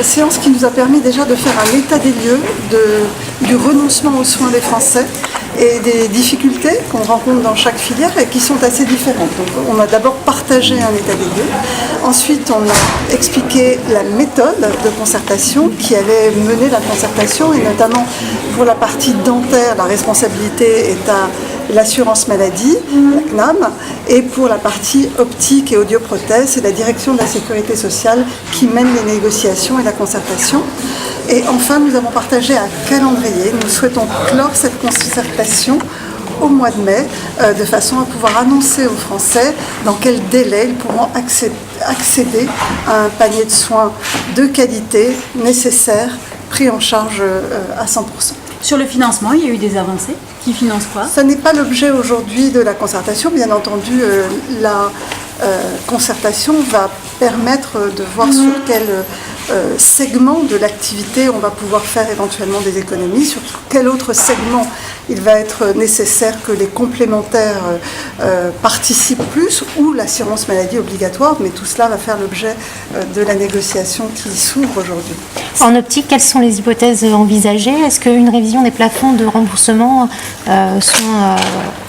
séance qui nous a permis déjà de faire un état des lieux du renoncement aux soins des Français et des difficultés qu'on rencontre dans chaque filière et qui sont assez différentes. Donc, on a d'abord partagé un état des lieux. Ensuite, on a expliqué la méthode de concertation qui allait mener la concertation, et notamment pour la partie dentaire, la responsabilité est à l'assurance maladie, la CNAM, et pour la partie optique et audioprothèse, c'est la direction de la sécurité sociale qui mène les négociations et la concertation. Et enfin, nous avons partagé un calendrier. Nous souhaitons clore cette concertation au mois de mai, de façon à pouvoir annoncer aux Français dans quel délai ils pourront accéder à un panier de soins de qualité nécessaire, pris en charge à 100%. Sur le financement, il y a eu des avancées. Qui finance quoi? Ça n'est pas l'objet aujourd'hui de la concertation. Bien entendu, la concertation va permettre de voir sur quel segment de l'activité on va pouvoir faire éventuellement des économies, sur quel autre segment il va être nécessaire que les complémentaires participent plus, ou l'assurance maladie obligatoire, mais tout cela va faire l'objet de la négociation qui s'ouvre aujourd'hui. En optique, quelles sont les hypothèses envisagées? Est-ce qu'une révision des plafonds de remboursement sont,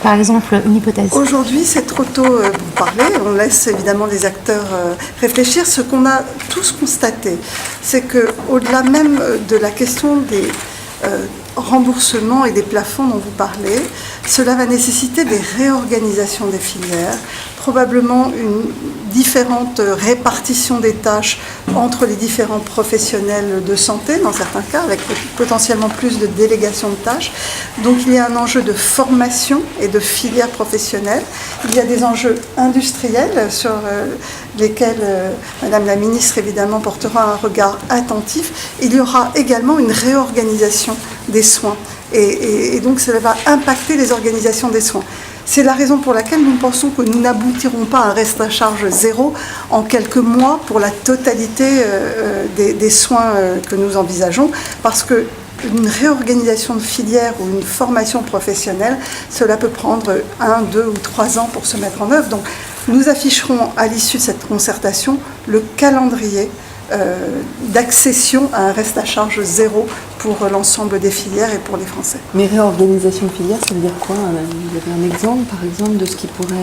par exemple, une hypothèse? Aujourd'hui, c'est trop tôt pour parler. On laisse évidemment les acteurs réfléchir. Ce qu'on a tous constaté, c'est qu'au-delà même de la question des remboursements et des plafonds dont vous parlez, cela va nécessiter des réorganisations des filières, probablement une différente répartition des tâches entre les différents professionnels de santé, dans certains cas, avec potentiellement plus de délégation de tâches. Donc il y a un enjeu de formation et de filière professionnelle. Il y a des enjeux industriels sur lesquels Madame la Ministre, évidemment, portera un regard attentif. Il y aura également une réorganisation des soins. Et donc cela va impacter les organisations des soins. C'est la raison pour laquelle nous pensons que nous n'aboutirons pas à un reste à charge zéro en quelques mois pour la totalité des soins que nous envisageons, parce qu'une réorganisation de filière ou une formation professionnelle, cela peut prendre 1, 2 ou 3 ans pour se mettre en œuvre. Donc nous afficherons à l'issue de cette concertation le calendrier d'accession à un reste à charge zéro pour l'ensemble des filières et pour les Français. Mais réorganisation de filière, ça veut dire quoi? Vous avez un exemple, par exemple, de ce qui pourrait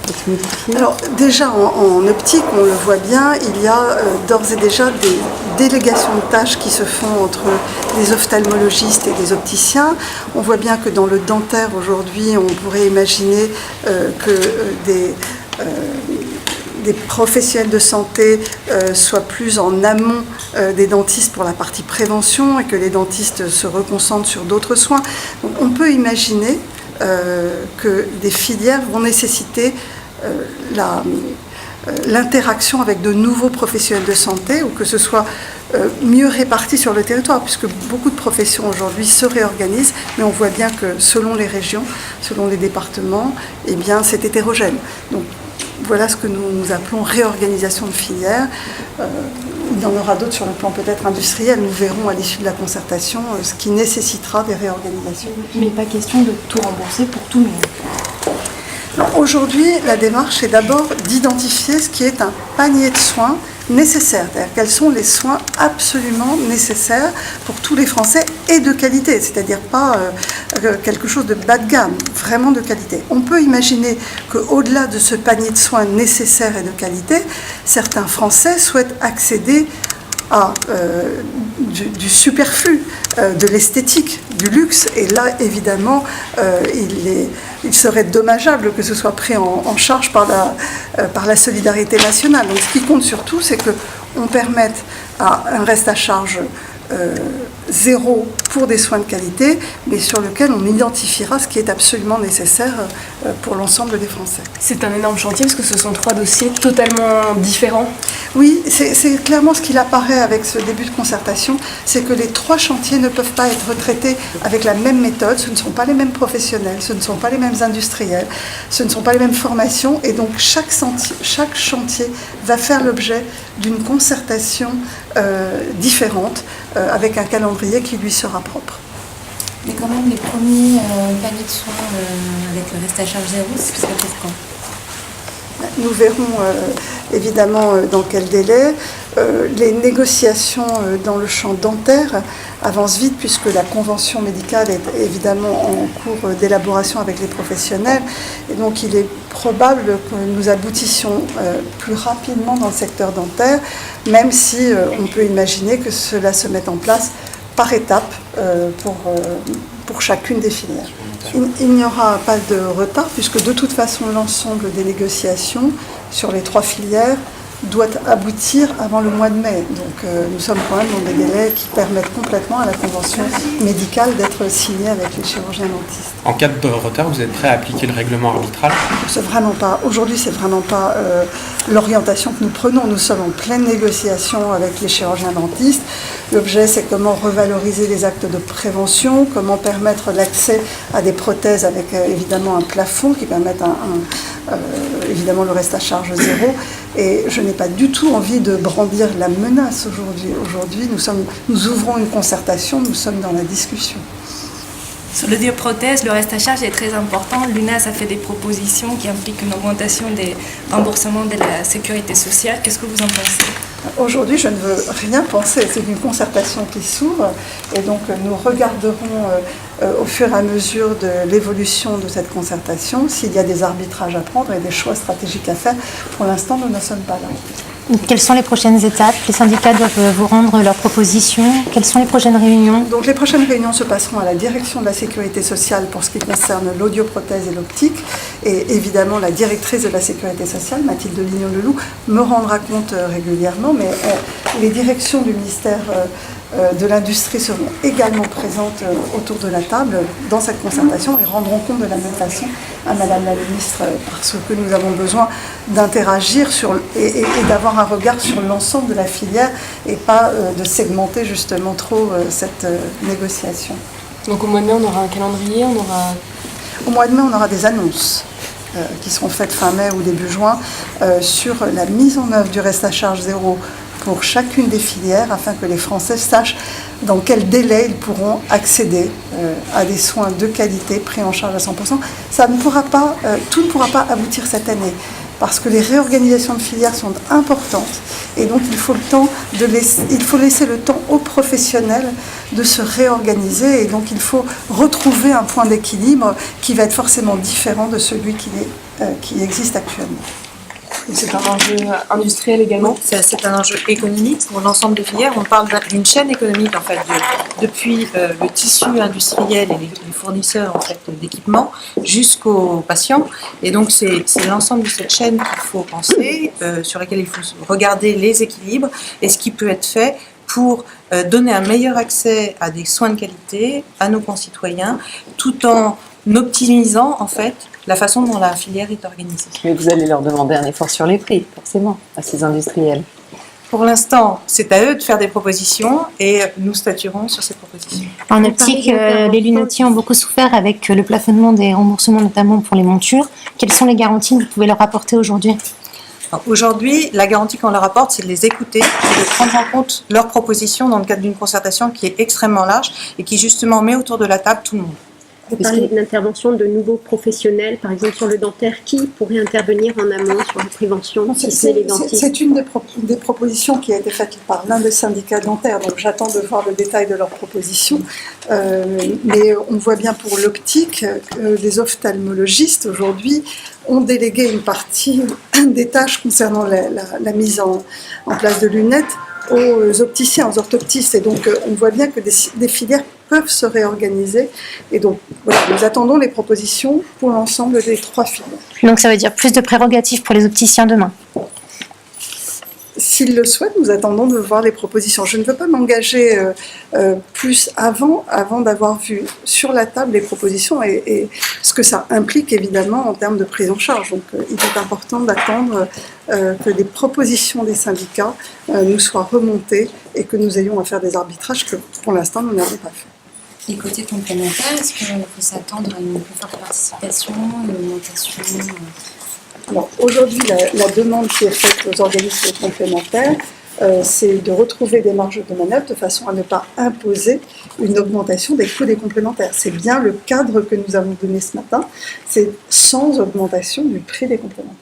être modifié? Alors déjà en optique, on le voit bien, il y a d'ores et déjà des délégations de tâches qui se font entre les ophtalmologistes et les opticiens. On voit bien que dans le dentaire aujourd'hui, on pourrait imaginer que des professionnels de santé soient plus en amont des dentistes pour la partie prévention et que les dentistes se reconcentrent sur d'autres soins. Donc, on peut imaginer que des filières vont nécessiter l'interaction avec de nouveaux professionnels de santé, ou que ce soit mieux réparti sur le territoire, puisque beaucoup de professions aujourd'hui se réorganisent, mais on voit bien que selon les régions, selon les départements, eh bien, c'est hétérogène. Donc, voilà ce que nous appelons réorganisation de filière. Il y en aura d'autres sur le plan peut-être industriel. Nous verrons à l'issue de la concertation ce qui nécessitera des réorganisations. Mais pas question de tout rembourser pour tout le monde. Aujourd'hui, la démarche est d'abord d'identifier ce qui est un panier de soins nécessaires, c'est-à-dire quels sont les soins absolument nécessaires pour tous les Français et de qualité, c'est-à-dire pas quelque chose de bas de gamme, vraiment de qualité. On peut imaginer qu'au-delà de ce panier de soins nécessaires et de qualité, certains Français souhaitent accéder à du superflu, de l'esthétique, du luxe, et là évidemment il serait dommageable que ce soit pris en charge par la solidarité nationale. Donc ce qui compte surtout, c'est qu'on permette à un reste à charge zéro pour des soins de qualité, mais sur lequel on identifiera ce qui est absolument nécessaire pour l'ensemble des Français. C'est un énorme chantier parce que ce sont 3 dossiers totalement différents. Oui, c'est clairement ce qu'il apparaît avec ce début de concertation, c'est que les 3 chantiers ne peuvent pas être traités avec la même méthode, ce ne sont pas les mêmes professionnels, ce ne sont pas les mêmes industriels, ce ne sont pas les mêmes formations, et donc chaque chantier va faire l'objet d'une concertation différente, avec un calendrier qui lui sera propre. Mais quand même, les premiers paniers de soins avec le reste à charge zéro, ça fait quand? Nous verrons évidemment dans quel délai. Les négociations dans le champ dentaire avancent vite puisque la convention médicale est évidemment en cours d'élaboration avec les professionnels. Et donc il est probable que nous aboutissions plus rapidement dans le secteur dentaire, même si on peut imaginer que cela se mette en place par étapes pour chacune des filières. Il n'y aura pas de retard puisque de toute façon l'ensemble des négociations sur les 3 filières doit aboutir avant le mois de mai. Donc nous sommes quand même dans des délais qui permettent complètement à la convention médicale d'être signée avec les chirurgiens dentistes. En cas de retard, vous êtes prêt à appliquer le règlement arbitral? Aujourd'hui, c'est vraiment pas l'orientation que nous prenons. Nous sommes en pleine négociation avec les chirurgiens dentistes. L'objet, c'est comment revaloriser les actes de prévention, comment permettre l'accès à des prothèses avec évidemment un plafond qui permette évidemment le reste à charge zéro. Et je n'ai pas du tout envie de brandir la menace aujourd'hui. Aujourd'hui, nous ouvrons une concertation, nous sommes dans la discussion. Sur le bioprothèse, le reste à charge est très important. L'UNAS a fait des propositions qui impliquent une augmentation des remboursements de la sécurité sociale. Qu'est-ce que vous en pensez? Aujourd'hui, je ne veux rien penser. C'est une concertation qui s'ouvre et donc nous regarderons au fur et à mesure de l'évolution de cette concertation s'il y a des arbitrages à prendre et des choix stratégiques à faire. Pour l'instant, nous ne sommes pas là. Quelles sont les prochaines étapes? Les syndicats doivent vous rendre leurs propositions. Quelles sont les prochaines réunions? Donc les prochaines réunions se passeront à la direction de la sécurité sociale pour ce qui concerne l'audioprothèse et l'optique. Et évidemment, la directrice de la sécurité sociale, Mathilde Lignon-Leloup, me rendra compte régulièrement, mais les directions du ministère de l'Industrie seront également présentes autour de la table dans cette concertation et rendront compte de la même façon à Madame la Ministre, parce que nous avons besoin d'interagir et d'avoir un regard sur l'ensemble de la filière et pas de segmenter justement trop cette négociation. Donc au mois de mai, on aura un calendrier, Au mois de mai, on aura des annonces qui seront faites fin mai ou début juin sur la mise en œuvre du reste à charge zéro pour chacune des filières afin que les Français sachent dans quel délai ils pourront accéder à des soins de qualité pris en charge à 100%. Tout ne pourra pas aboutir cette année parce que les réorganisations de filières sont importantes et donc il faut laisser le temps aux professionnels de se réorganiser et donc il faut retrouver un point d'équilibre qui va être forcément différent de celui qui existe actuellement. c'est un enjeu industriel également. C'est un enjeu économique pour l'ensemble des filières. On parle d'une chaîne économique en fait, depuis le tissu industriel et les fournisseurs en fait, d'équipements jusqu'aux patients. Et donc c'est l'ensemble de cette chaîne qu'il faut penser, sur laquelle il faut regarder les équilibres et ce qui peut être fait pour donner un meilleur accès à des soins de qualité à nos concitoyens, tout en optimisant en fait la façon dont la filière est organisée. Mais vous allez leur demander un effort sur les prix, forcément, à ces industriels. Pour l'instant, c'est à eux de faire des propositions et nous statuerons sur ces propositions. En optique, les lunetiers ont beaucoup souffert avec le plafonnement des remboursements, notamment pour les montures. Quelles sont les garanties que vous pouvez leur apporter aujourd'hui ? Aujourd'hui, la garantie qu'on leur apporte, c'est de les écouter, c'est de prendre en compte leurs propositions dans le cadre d'une concertation qui est extrêmement large et qui justement met autour de la table tout le monde. Vous parlez d'une intervention de nouveaux professionnels, par exemple sur le dentaire, qui pourrait intervenir en amont sur la prévention, si ce n'est les dentistes? C'est une des propositions qui a été faite par l'un des syndicats dentaires, donc j'attends de voir le détail de leurs propositions. Mais on voit bien pour l'optique que les ophtalmologistes aujourd'hui ont délégué une partie des tâches concernant la mise en place de lunettes aux opticiens, aux orthoptistes. Et donc on voit bien que des filières peuvent se réorganiser. Et donc, voilà, nous attendons les propositions pour l'ensemble des 3 filières. Donc ça veut dire plus de prérogatives pour les opticiens demain. S'ils le souhaitent, nous attendons de voir les propositions. Je ne veux pas m'engager plus avant d'avoir vu sur la table les propositions et ce que ça implique évidemment en termes de prise en charge. Donc il est important d'attendre que les propositions des syndicats nous soient remontées et que nous ayons à faire des arbitrages que pour l'instant nous n'avons pas fait. Et côté complémentaire, est-ce qu'il faut s'attendre à une plus forte participation, une augmentation Alors aujourd'hui, la demande qui est faite aux organismes complémentaires, c'est de retrouver des marges de manœuvre de façon à ne pas imposer une augmentation des coûts des complémentaires. C'est bien le cadre que nous avons donné ce matin, c'est sans augmentation du prix des complémentaires.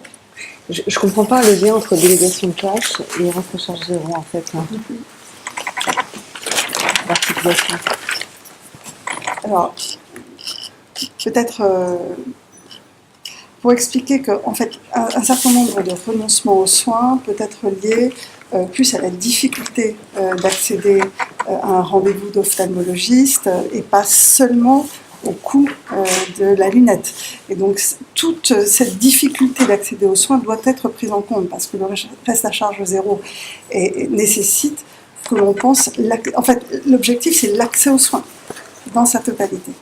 Je ne comprends pas le lien entre délégation de tâches et reste à charge zéro, en fait. Hein. L'articulation. Alors, peut-être pour expliquer qu'en fait, un certain nombre de renoncements aux soins peut être lié plus à la difficulté d'accéder à un rendez-vous d'ophtalmologiste et pas seulement au coût de la lunette. Et donc, toute cette difficulté d'accéder aux soins doit être prise en compte parce que le reste à charge zéro nécessite que l'on pense... En fait, l'objectif, c'est l'accès aux soins dans sa totalité.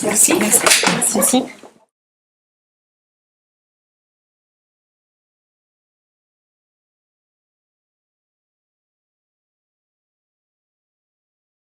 Merci. Merci.